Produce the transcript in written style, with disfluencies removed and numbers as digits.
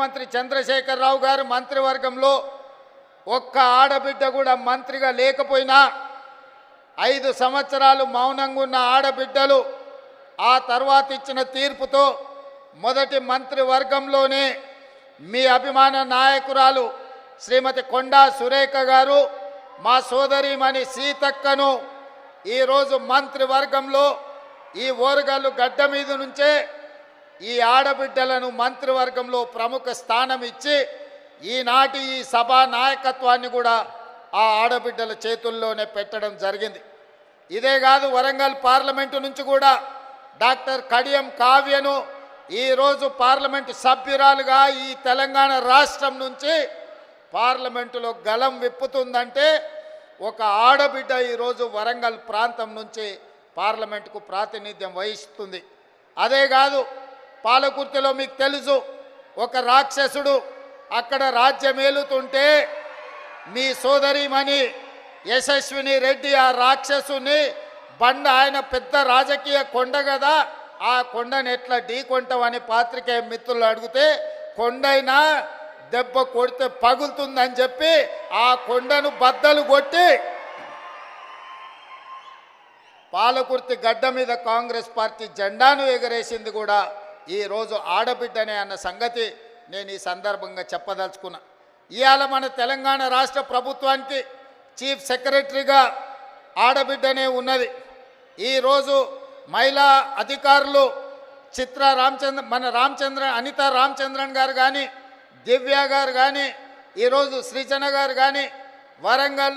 ముఖ్యమంత్రి చంద్రశేఖరరావు గారు మంత్రివర్గంలో ఒక్క ఆడబిడ్డ కూడా మంత్రిగా లేకపోయినా 5 సంవత్సరాలు మౌనంగా ఉన్న ఆడబిడ్డలు ఆ తర్వాత ఇచ్చిన తీర్పుతో మొదటి మంత్రివర్గంలోనే మీ అభిమాన నాయకురాలు శ్రీమతి కొండా సురేఖ గారు మా సోదరిమణి సీతక్కను ఈరోజు మంత్రివర్గంలో ఈ ఓరుగల్లు గడ్డ మీద నుంచే ఈ ఆడబిడ్డలను మంత్రివర్గంలో ప్రముఖ స్థానం ఇచ్చి ఈనాటి ఈ సభా నాయకత్వాన్ని కూడా ఆ ఆడబిడ్డల చేతుల్లోనే పెట్టడం జరిగింది. ఇదే కాదు, వరంగల్ పార్లమెంటు నుంచి కూడా డాక్టర్ కడియం కావ్యను ఈరోజు పార్లమెంటు సభ్యురాలుగా ఈ తెలంగాణ రాష్ట్రం నుంచి పార్లమెంటులో గలం విప్పుతుందంటే ఒక ఆడబిడ్డ ఈరోజు వరంగల్ ప్రాంతం నుంచి పార్లమెంటుకు ప్రాతినిధ్యం వహిస్తుంది. అదే కాదు, పాలకుర్తిలో మీకు తెలుసు, ఒక రాక్షసుడు అక్కడ రాజ్యమేలుతుంటే మీ సోదరిమణి యశస్విని రెడ్డి ఆ రాక్షసుని బండ, ఆయన పెద్ద రాజకీయ కొండ కదా, ఆ కొండను ఎట్లా ఢీకొంటామని పాత్రికేయ మిత్రులు అడిగితే కొండైనా దెబ్బ కొడితే పగులుతుందని చెప్పి ఆ కొండను బద్దలు కొట్టి పాలకుర్తి గడ్డ మీద కాంగ్రెస్ పార్టీ జెండాను ఎగరేసింది కూడా ఈరోజు ఆడబిడ్డనే అన్న సంగతి నేను ఈ సందర్భంగా చెప్పదలుచుకున్నా. ఇవాళ మన తెలంగాణ రాష్ట్ర ప్రభుత్వానికి చీఫ్ సెక్రటరీగా ఆడబిడ్డనే ఉన్నది. ఈరోజు మహిళా అధికారులు అనితా రామచంద్రన్ గారు కానీ, దివ్య గారు కానీ, ఈరోజు సృజన గారు కానీ వరంగల్